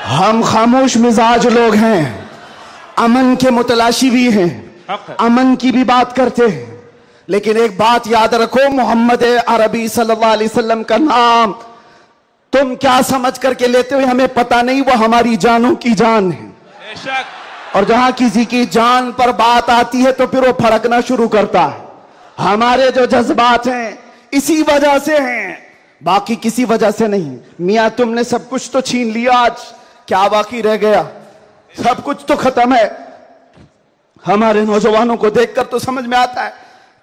हम खामोश मिजाज लोग हैं, अमन के मुतलाशी भी हैं, अमन की भी बात करते हैं, लेकिन एक बात याद रखो, मोहम्मद अरबी सल्लल्लाहु अलैहि वसल्लम का नाम तुम क्या समझ करके लेते हो हमें पता नहीं, वो हमारी जानों की जान है। और जहां किसी की जान पर बात आती है तो फिर वो फड़कना शुरू करता है। हमारे जो जज्बात हैं इसी वजह से हैं, बाकी किसी वजह से नहीं। मियां तुमने सब कुछ तो छीन लिया, आज क्या बाकी रह गया? सब कुछ तो खत्म है। हमारे नौजवानों को देखकर तो समझ में आता है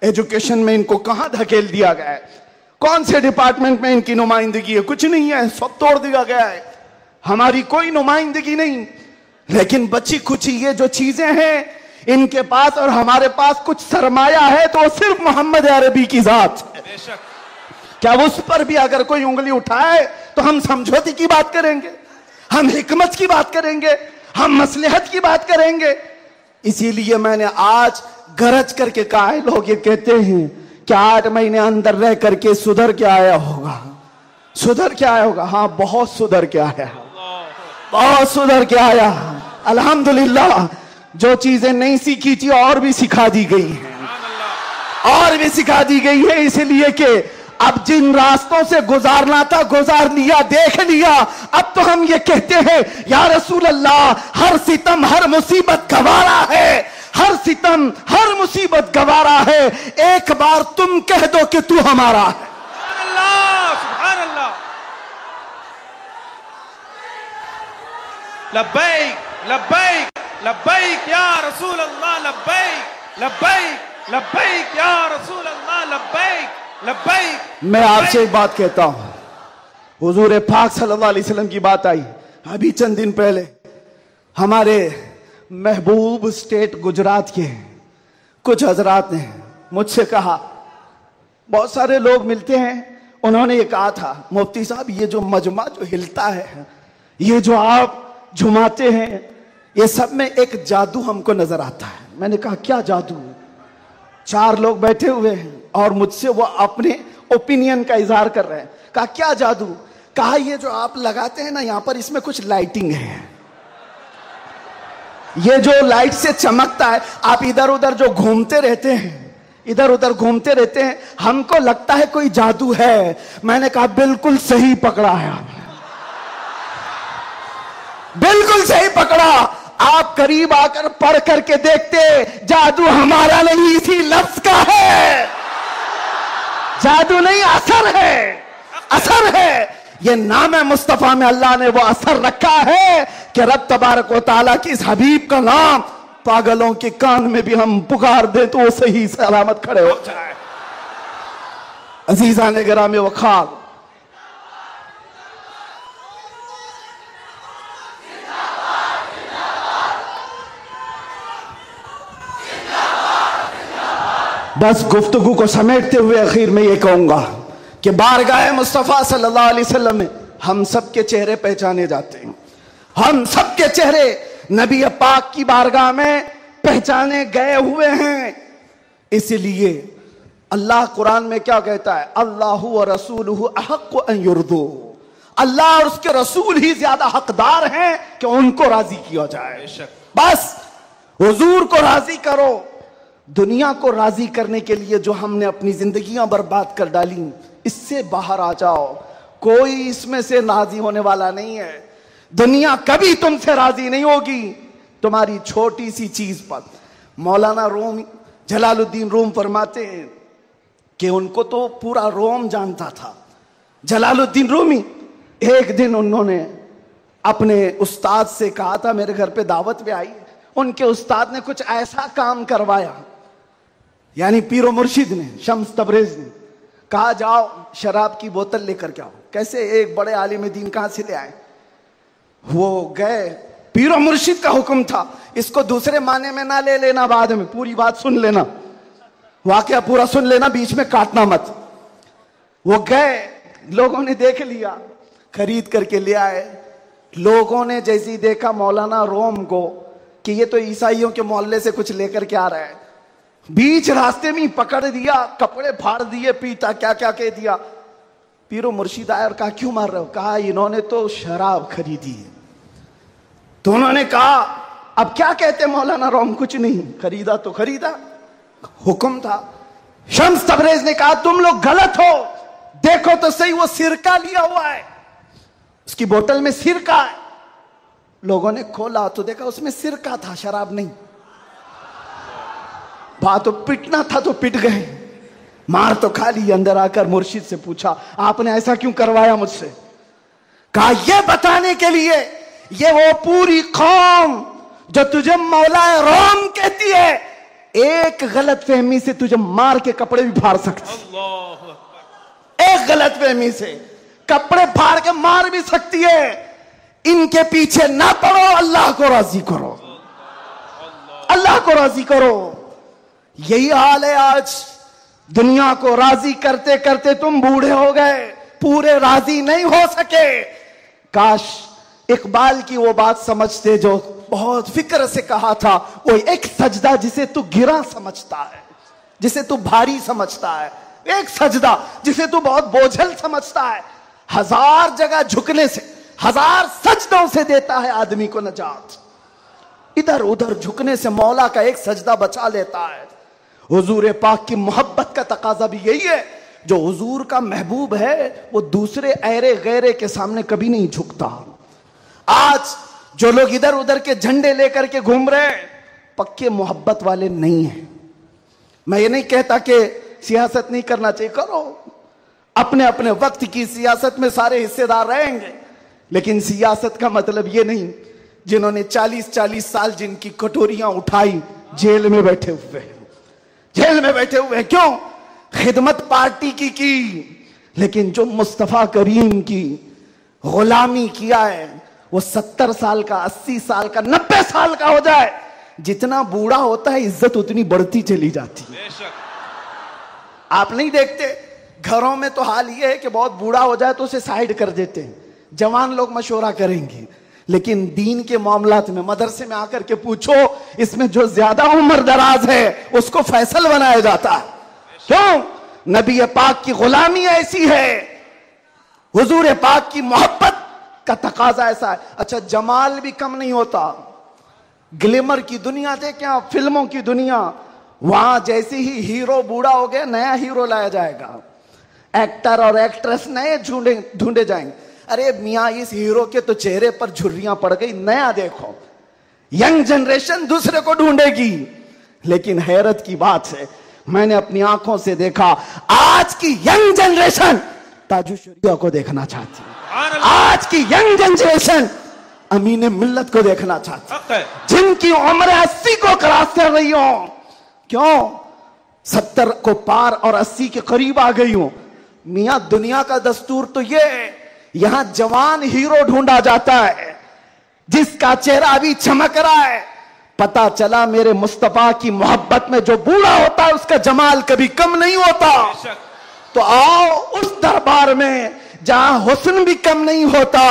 एजुकेशन में इनको कहां धकेल दिया गया है, कौन से डिपार्टमेंट में इनकी नुमाइंदगी है? कुछ नहीं है, सब तोड़ दिया गया है, हमारी कोई नुमाइंदगी नहीं। लेकिन बची कुछ ये जो चीजें हैं इनके पास और हमारे पास कुछ सरमाया है तो सिर्फ मोहम्मद अरबी की जात है। क्या उस पर भी अगर कोई उंगली उठाए तो हम समझौते की बात करेंगे, हम हिकमत की बात करेंगे, हम मसलहत की बात करेंगे। इसीलिए मैंने आज गरज करके कहा है, लोग ये कहते हैं कि 8 महीने अंदर रह करके सुधर के आया होगा, सुधर के आया होगा। हाँ, बहुत सुधर के आया, बहुत सुधर के आया। अल्हम्दुलिल्लाह, जो चीजें नहीं सीखी थी और भी सिखा दी गई है, और भी सिखा दी गई है। इसलिए कि अब जिन रास्तों से गुजारना था गुजार लिया, देख लिया। अब तो हम ये कहते हैं या रसूल अल्लाह, हर सितम हर मुसीबत गवारा है, हर सितम हर मुसीबत गवारा है, एक बार तुम कह दो कि तू हमारा है। सुभान अल्लाह, लब्बैक लब्बैक लब्बैक या रसूल अल्लाह, लब्बैक लब्बैक लब्बैक या रसूल अल्लाह, लब्बैक लब्बैक। मैं आपसे एक बात कहता हूं, हुजूर पाक सल्लल्लाहु अलैहि वसल्लम की बात आई अभी चंद दिन पहले। हमारे महबूब स्टेट गुजरात के कुछ हजरात ने मुझसे कहा, बहुत सारे लोग मिलते हैं, उन्होंने ये कहा था, मुफ्ती साहब ये जो मजमा जो हिलता है, ये जो आप झुमाते हैं, ये सब में एक जादू हमको नजर आता है। मैंने कहा क्या जादू? 4 लोग बैठे हुए हैं और मुझसे वो अपने ओपिनियन का इजहार कर रहे हैं। कहा क्या जादू? कहा ये जो आप लगाते हैं ना यहाँ पर, इसमें कुछ लाइटिंग है, ये जो लाइट से चमकता है, आप इधर उधर जो घूमते रहते हैं, इधर उधर घूमते रहते हैं, हमको लगता है कोई जादू है। मैंने कहा बिल्कुल सही पकड़ा है आपने, बिल्कुल सही पकड़ा। आप करीब आकर पढ़ करके देखते, जादू हमारा नहीं इसी लफ्ज का है, जादू नहीं असर है, असर है। ये नाम मुस्तफा में अल्लाह ने वो असर रखा है कि रब तबारक व तआला की इस हबीब का नाम पागलों के कान में भी हम पुकार दे तो वो सही सलामत खड़े हो जाए। अजीजान गिरामी वखार, बस गुफ्तगू को समेटते हुए आखिर में ये कहूंगा कि बारगाह मुस्तफ़ा सल्लल्लाहु अलैहि वसल्लम में हम सब के चेहरे पहचाने जाते हैं, हम सब के चेहरे नबी पाक की बारगाह में पहचाने गए हुए हैं। इसलिए अल्लाह कुरान में क्या कहता है? अल्लाहु व रसूलुहु अहक्कु अन युर्दू, अल्लाह और उसके रसूल ही ज्यादा हकदार हैं कि उनको राजी किया जाए। बस हुजूर को राजी करो। दुनिया को राजी करने के लिए जो हमने अपनी जिंदगियां बर्बाद कर डाली, इससे बाहर आ जाओ। कोई इसमें से राजी होने वाला नहीं है। दुनिया कभी तुमसे राजी नहीं होगी तुम्हारी छोटी सी चीज पर। मौलाना रूम जलालुद्दीन रूम फरमाते हैं कि उनको तो पूरा रोम जानता था। जलालुद्दीन रूमी, एक दिन उन्होंने अपने उस्ताद से कहा था, मेरे घर पे दावत पे आई, उनके उस्ताद ने कुछ ऐसा काम करवाया, यानी पीरो मुर्शिद ने, शम्स तबरेज ने कहा जाओ शराब की बोतल लेकर के आओ। कैसे? एक बड़े आलिम दीन कहां से ले आए? वो गए, पीरो मुर्शिद का हुक्म था, इसको दूसरे माने में ना ले लेना, बाद में पूरी बात सुन लेना, वाकया पूरा सुन लेना, बीच में काटना मत। वो गए, लोगों ने देख लिया, खरीद करके ले आए। लोगों ने जैसे ही देखा मौलाना रोम को कि ये तो ईसाइयों के मोहल्ले से कुछ लेकर के आ रहा है, बीच रास्ते में पकड़ दिया, कपड़े फाड़ दिए, पीता क्या क्या कह दिया। पीरो मुर्शिद आया और कहा क्यों मार रहे हो? कहा इन्होंने तो शराब खरीदी है, तो उन्होंने कहा अब क्या कहते मौलाना रोम, कुछ नहीं, खरीदा तो खरीदा, हुक्म था। शम्स तबरेज ने कहा तुम लोग गलत हो, देखो तो सही वो सिरका लिया हुआ है, उसकी बोतल में सिरका है। लोगों ने खोला तो देखा उसमें सिरका था, शराब नहीं। बात तो पिटना था तो पिट गए, मार तो खा ली। अंदर आकर मुर्शिद से पूछा आपने ऐसा क्यों करवाया मुझसे? कहा यह बताने के लिए ये वो पूरी कौम जो तुझे मौलाए रोम कहती है, एक गलत फहमी से तुझे मार के कपड़े भी फाड़ सकती, एक गलत फहमी से कपड़े फाड़ के मार भी सकती है। इनके पीछे ना पड़ो, अल्लाह को राजी करो, अल्लाह को राजी करो। यही हाल है आज। दुनिया को राजी करते करते तुम बूढ़े हो गए, पूरे राजी नहीं हो सके। काश इकबाल की वो बात समझते जो बहुत फिक्र से कहा था, वो एक सजदा जिसे तू गिरा समझता है, जिसे तू भारी समझता है, एक सजदा जिसे तू बहुत बोझल समझता है, 1000 जगह झुकने से, 1000 सजदों से देता है आदमी को नजात। इधर उधर झुकने से मौला का एक सजदा बचा लेता है। हुजूर पाक की मोहब्बत का तकाजा भी यही है। जो हुजूर का महबूब है वो दूसरे ऐरे गैरे के सामने कभी नहीं झुकता। आज जो लोग इधर उधर के झंडे लेकर के घूम रहे हैं, पक्के मोहब्बत वाले नहीं हैं। मैं ये नहीं कहता कि सियासत नहीं करना चाहिए, करो, अपने अपने वक्त की सियासत में सारे हिस्सेदार रहेंगे, लेकिन सियासत का मतलब ये नहीं जिन्होंने 40-40 साल जिनकी कटोरियां उठाई जेल में बैठे हुए हैं, जेल में बैठे हुए हैं। क्यों? खिदमत पार्टी की, लेकिन जो मुस्तफा करीम की गुलामी किया है वो 70 साल का, 80 साल का, 90 साल का हो जाए, जितना बूढ़ा होता है इज्जत उतनी बढ़ती चली जाती है। आप नहीं देखते घरों में तो हाल ये है कि बहुत बूढ़ा हो जाए तो उसे साइड कर देते हैं, जवान लोग मशवरा करेंगे, लेकिन दीन के मामलात में मदरसे में आकर के पूछो, इसमें जो ज्यादा उम्र दराज है उसको फैसल बनाया जाता है। क्यों? नबी पाक की गुलामी ऐसी है, हुजूर पाक की मोहब्बत का तकाजा ऐसा है। अच्छा, जमाल भी कम नहीं होता। ग्लैमर की दुनिया देखें आप, फिल्मों की दुनिया, वहां जैसे ही हीरो बूढ़ा हो गया नया हीरो लाया जाएगा, एक्टर और एक्ट्रेस नए ढूंढे जाएंगे। अरे मियां इस हीरो के तो चेहरे पर झुर्रियां पड़ गई, नया देखो। यंग जनरेशन दूसरे को ढूंढेगी। लेकिन हैरत की बात है, मैंने अपनी आंखों से देखा, आज की यंग जनरेशन ताजु शरिया को देखना चाहती है। आज की यंग जनरेशन अमीन मिल्लत को देखना चाहती है, जिनकी उम्र 80 को क्रॉस कर रही हो। क्यों? 70 को पार और 80 के करीब आ गई हूं। मियां दुनिया का दस्तूर तो ये है, यहां जवान हीरो ढूंढा जाता है जिसका चेहरा अभी चमक रहा है। पता चला मेरे मुस्तफा की मोहब्बत में जो बूढ़ा होता है उसका जमाल कभी कम नहीं होता। तो आओ उस दरबार में जहां हुस्न भी कम नहीं होता,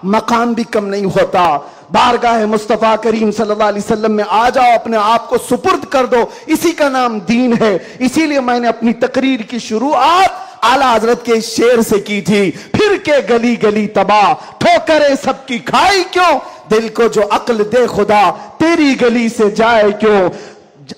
मकाम भी कम नहीं होता। बारगाह मुस्तफा करीम सल्लल्लाहु अलैहि वसल्लम में आ जाओ, अपने आप को सुपुर्द कर दो, इसी का नाम दीन है। इसीलिए मैंने अपनी तकरीर की शुरुआत आला हजरत के शेर से की थी, फिर के गली गली तबाह, ठोकरें सबकी खाई क्यों, दिल को जो अक्ल दे खुदा तेरी गली से जाए क्यों,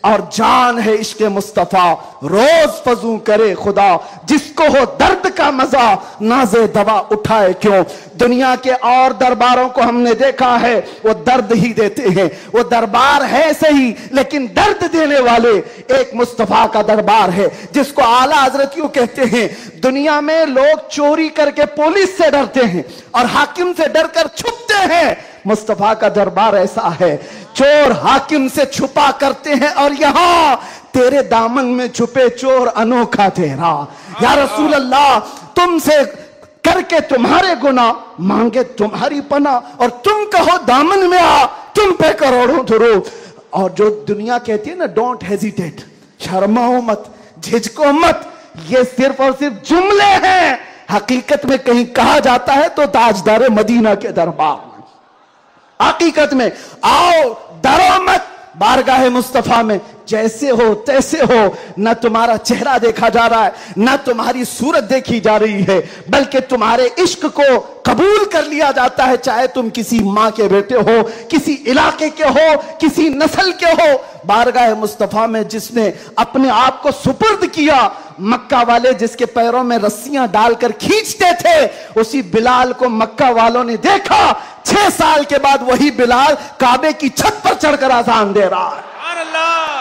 और जान है इश्क मुस्तफा रोज फजू करे खुदा, जिसको हो दर्द का मजा नाजे दवा उठाए क्यों। दुनिया के और दरबारों को हमने देखा है, वो दर्द ही देते हैं, वो दरबार है सही लेकिन दर्द देने वाले एक मुस्तफा का दरबार है, जिसको आला हजरत यूं कहते हैं, दुनिया में लोग चोरी करके पुलिस से डरते हैं और हाकिम से डरकर छुपते हैं, मुस्तफा का दरबार ऐसा है, चोर हाकिम से छुपा करते हैं और यहां तेरे दामन में छुपे चोर अनोखा तेरा। या रसूल अल्लाह, तुमसे करके तुम्हारे गुनाह मांगे तुम्हारी पना, और तुम कहो दामन में आ, तुम पे करोड़ों धरो। और जो दुनिया कहती है ना, डोंट हेजिटेट, शर्माओ मत, झिझको मत, ये सिर्फ और सिर्फ जुमले हैं। हकीकत में कहीं कहा जाता है तो ताजदार मदीना के दरबार में, हकीकत में आओ, डरो मत, बारगाह मुस्तफा में जैसे हो तैसे हो, न तुम्हारा चेहरा देखा जा रहा है, न तुम्हारी सूरत देखी जा रही है, बल्कि तुम्हारे इश्क को कबूल कर लिया जाता है, चाहे तुम किसी माँ के बेटे हो, किसी इलाके के हो, किसी नस्ल के हो। बारगाह मुस्तफा में जिसने अपने आप को सुपुर्द किया, मक्का वाले जिसके पैरों में रस्सियां डालकर खींचते थे, उसी बिलाल को मक्का वालों ने देखा। 6 साल के बाद वही बिलाल काबे की छत पर चढ़कर अजान दे रहा है।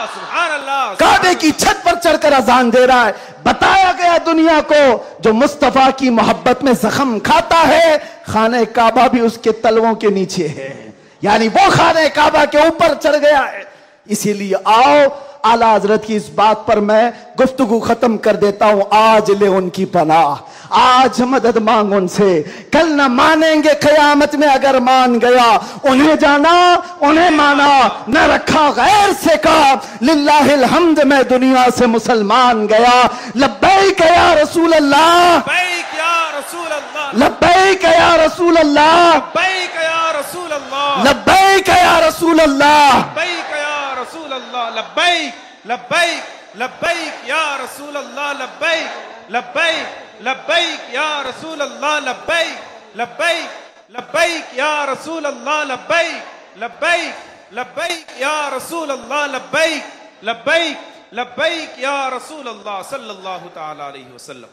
सुभान अल्लाह। काबे की छत पर चढ़कर अजान दे रहा है। बताया गया दुनिया को, जो मुस्तफा की मोहब्बत में जख्म खाता है, खाने काबा भी उसके तलवों के नीचे है, यानी वो खाने काबा के ऊपर चढ़ गया है। इसीलिए आओ आला हजरत की इस बात पर मैं गुफ्तगू खत्म कर देता हूं। आज ले उनकी पनाह, आज मदद मांग उनसे, कल न मानेंगे कयामत में अगर मान गया। उन्हें जाना उन्हें माना, न रखा गैर से काम, लिल्लाहिल हम्द में दुनिया से मुसलमान गया। लब्बैक या रसूल अल्लाह, लब्बैक या रसूल अल्लाह, लब्बैक या रसूल अल्लाह, लब्बैक या रसूल अल्लाह, लब्बैक या रसूल अल्लाह, लब्बैक या रसूल अल्लाह, लब्बैक लब्बैक लब्बैक या रसूल अल्लाह, लब्बैक लब्बैक लब्बैक या रसूल अल्लाह, लब्बैक लब्बैक लब्बैक या रसूल अल्लाह, लब्बैक लब्बैक लब्बैक या रसूल अल्लाह, लब्बैक लब्बैक लब्बैक या रसूल अल्लाह सल्लल्लाहु तआला अलैहि वसल्लम।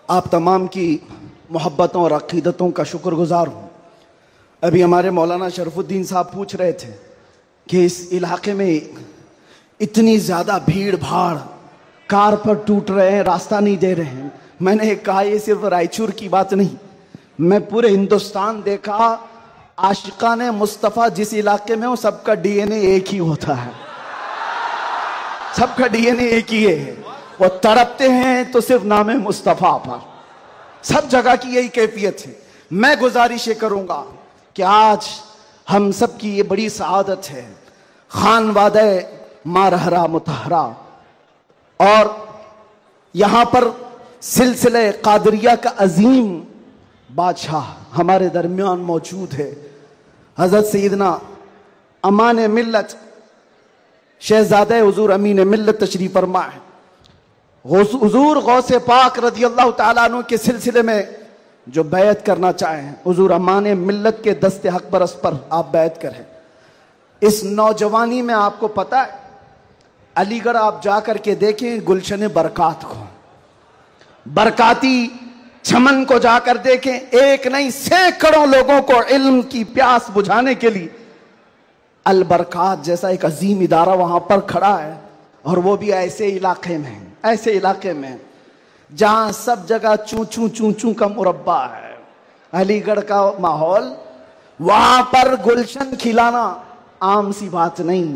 आप तमाम की मोहब्बतों और अकीदतों का शुक्रगुजार हूँ। अभी हमारे मौलाना शरफुद्दीन साहब पूछ रहे थे कि इस इलाके में इतनी ज़्यादा भीड़ भाड़, कार पर टूट रहे हैं, रास्ता नहीं दे रहे हैं। मैंने कहा ये सिर्फ रायचूर की बात नहीं, मैं पूरे हिंदुस्तान देखा। आशिकाने मुस्तफ़ा जिस इलाके में हो, सबका डीएनए एक ही होता है, सबका डीएनए एक ही है। वो तड़पते हैं तो सिर्फ नाम मुस्तफ़ा पर, सब जगह की यही कैफियत है। मैं गुजारिश ये करूंगा कि आज हम सब की ये बड़ी सआदत है, खान वादे मारहरा मुतहरा, और यहां पर सिलसिले कादरिया का अजीम बादशाह हमारे दरमियान मौजूद है। हजरत सैयदना अमान मिल्लत शहजादे हुजूर अमीन मिल्लत तशरीफ फरमा है। हुजूर गौसे पाक रज़ी अल्लाह तआला अन्हु के सिलसिले में जो बैत करना चाहें, हुजूर अमान मिल्लत के दस्ते हक बरस पर आप बैत करें। इस नौजवानी में आपको पता है, अलीगढ़ आप जाकर के देखें गुलशन बरकात को, बरकाती चमन को जाकर देखें, एक नहीं सैकड़ों लोगों को इल्म की प्यास बुझाने के लिए अल बरकात जैसा एक अजीम इदारा वहां पर खड़ा है। और वो भी ऐसे इलाके में, ऐसे इलाके में जहां सब जगह चूं चूं का मुरब्बा है। अलीगढ़ का माहौल, वहां पर गुलशन खिलाना आम सी बात नहीं।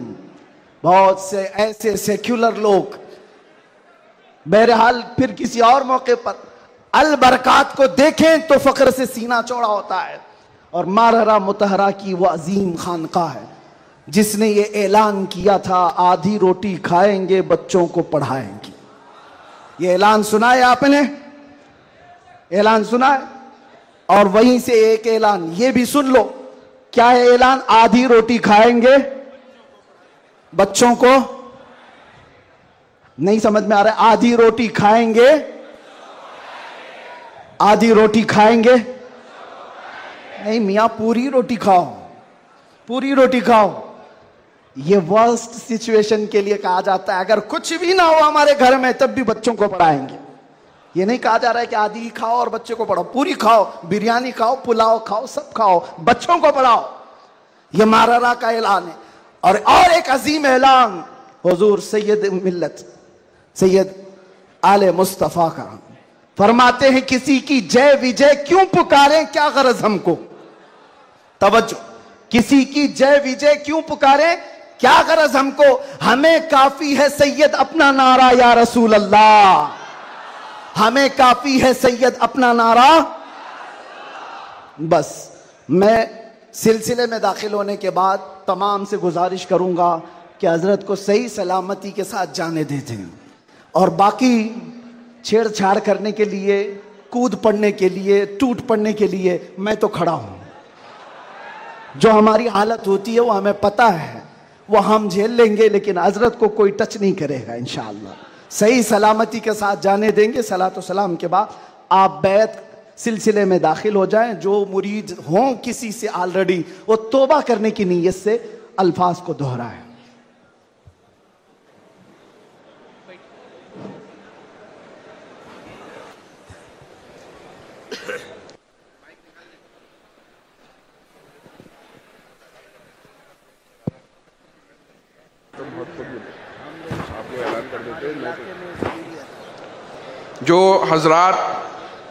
बहुत से ऐसे सेक्युलर लोग, बहरहाल फिर किसी और मौके पर अल बरकात को देखें तो फख्र से सीना चौड़ा होता है। और मारहरा मुतहरा की वो अजीम खानका है जिसने ये ऐलान किया था, आधी रोटी खाएंगे बच्चों को पढ़ाएंगे। ये ऐलान सुना है आपने, ऐलान सुना है। और वहीं से एक ऐलान ये भी सुन लो, क्या है ऐलान? आधी रोटी खाएंगे बच्चों को, नहीं समझ में आ रहा है? आधी रोटी खाएंगे, आधी रोटी खाएंगे, नहीं मियां पूरी रोटी खाओ, पूरी रोटी खाओ। ये वर्स्ट सिचुएशन के लिए कहा जाता है। अगर कुछ भी ना हो हमारे घर में तब भी बच्चों को पढ़ाएंगे। ये नहीं कहा जा रहा है कि आधी खाओ और बच्चे को पढ़ाओ, पूरी खाओ, बिरयानी खाओ, पुलाव खाओ, सब खाओ, बच्चों को पढ़ाओ। ये मारहरा का ऐलान है। और एक अजीम ऐलान हुजूर सैयद मिल्लत सैयद आले मुस्तफा का, फरमाते हैं किसी की जय विजय क्यों पुकारें, क्या गरज हमको। तवज्जो, किसी की जय विजय क्यों पुकारें, क्या गरज हमको, हमें काफी है सैयद अपना नारा या रसूल अल्लाह, हमें काफी है सैयद अपना नारा। बस मैं सिलसिले में दाखिल होने के बाद तमाम से गुजारिश करूंगा कि हजरत को सही सलामती के साथ जाने देते हैं, और बाकी छेड़छाड़ करने के लिए, कूद पड़ने के लिए, टूट पड़ने के लिए मैं तो खड़ा हूं। जो हमारी हालत होती है वो हमें पता है, वो हम झेल लेंगे, लेकिन हजरत को कोई टच नहीं करेगा इंशाअल्लाह। सही सलामती के साथ जाने देंगे। सलातो सलाम के बाद आप बैत सिलसिले में दाखिल हो जाएं। जो मुरीद हों किसी से ऑलरेडी, वो तौबा करने की नीयत से अल्फाज को दोहराएं। जो हजरात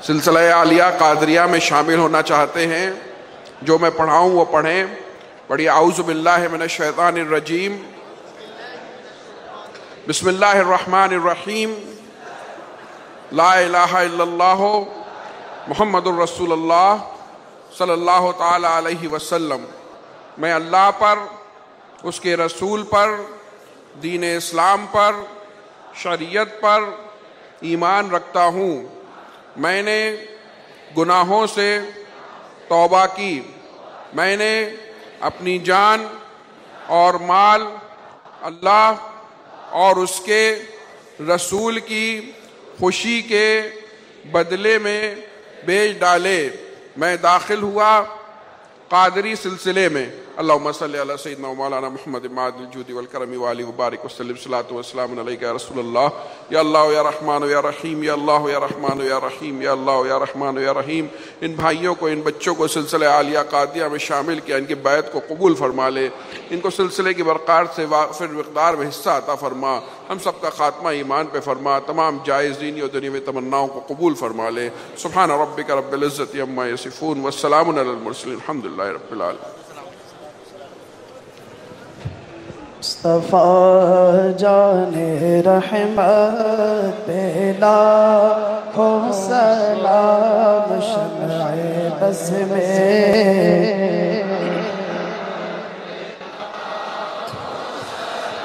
सिलसिला आलिया कादरिया में शामिल होना चाहते हैं, जो मैं पढ़ाऊँ वो पढ़ें। पढ़िए औज़ु बिल्लाहि मिनश शैतानिर रजीम, बिस्मिल्लाहिर रहमानिर रहीम, ला इलाहा इल्लल्लाह मुहम्मदुर रसूलुल्लाह सल्लल्लाहु ताला अलैहि वसल्लम। मैं अल्लाह पर, उसके रसूल पर, दीन इस्लाम पर, शरीयत पर ईमान रखता हूँ। मैंने गुनाहों से तौबा की। मैंने अपनी जान और माल अल्लाह और उसके रसूल की खुशी के बदले में बेच डाले। मैं दाखिल हुआ कादरी सिलसिले में। अल्लाहुम्मा सल्ली अला सय्यिदिना व मौलाना मुहम्मद मादिल जूदी वल करमी व आलिहि व बारिक व सल्लिम सलातु व सलामुन अलैका या रसूलल्लाह। या अल्लाह या रहमान या रहीम, या अल्लाह या रहमान या रहीम, या अल्लाह या रहमान या रहीम। इन भाइयों को, इन बच्चों को सिलसिला आलिया कादिया में शामिल किया। इनकी बैत को कबूल फरमा ले। इनको सिलसिले की बरक़ात से वाफ़िर मिक़दार में हिस्सा अता फरमा। हम सब का खात्मा ईमान पे फरमा। तमाम जायज़ दीनी और दुनियावी तमन्नाओं को कबूल फरमा ले। सुब्हान रब्बिका रब्बिल इज़्ज़ति अम्मा यसिफ़ून व सलामुन अलल मुरसलीन, अल्हम्दुलिल्लाहि रब्बिल आलमीन। मुस्तफ़ा जाने रहमत पे लाखों सलाम, शम्अए बज़्म में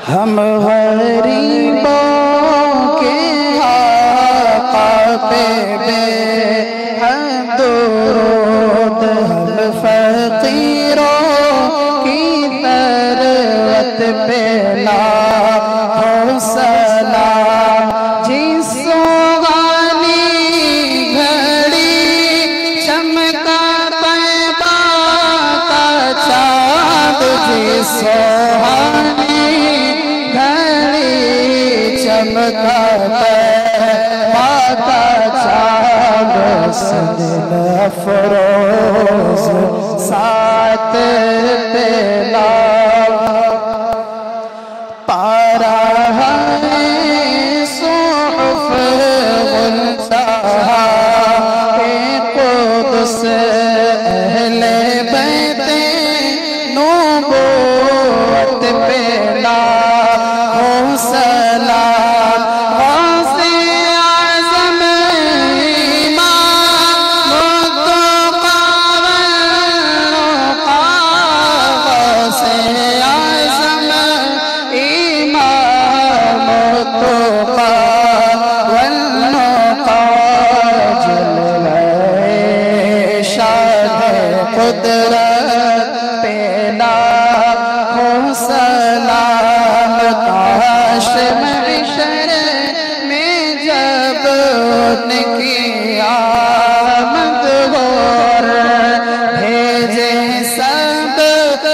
हम गरीबों के आका पे बेहद दुरूद, हम फ़कीरों की तरवत पे लाखों सलाम। जिस सुहानी घड़ी चमका तैबा का चाँद, जिस सुहानी घड़ी चमका तैबा का चाँद, सदिन अफरोज़ सात बेला पारा है सुहुफ़ मुंतहा के कुद्स अहले बैते नबूवत पे लाखों सलाम। गौसे आज़म इमाम मुत्तक़ा गौसे आज़म इमाम मुत्तक़ा वन्नुक़ा, जलवे शान क़ुदरत पे लाखों सलाम। काश महशर में जब उनकी आमद हो, भेजे सब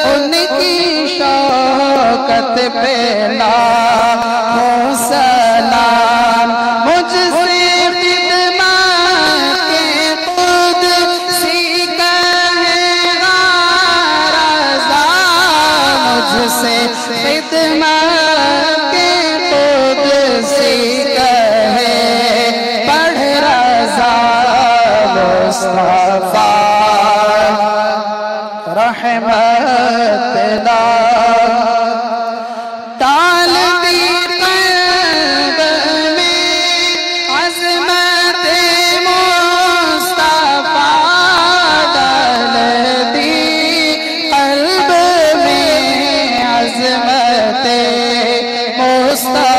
उनकी शौकत पे लाखों सलाम। मुझसे खिदमत के क़ुदसी कहेगा रज़ा, मुझसे खिदमत के क़ुदसी कहे पढ़ रज़ा। मुस्तफ़ा रहमत डाल दी क़ल्ब में अज़मत मुस्तफ़ा, डाल दी क़ल्ब में अज़मत मुस्तफ़ा।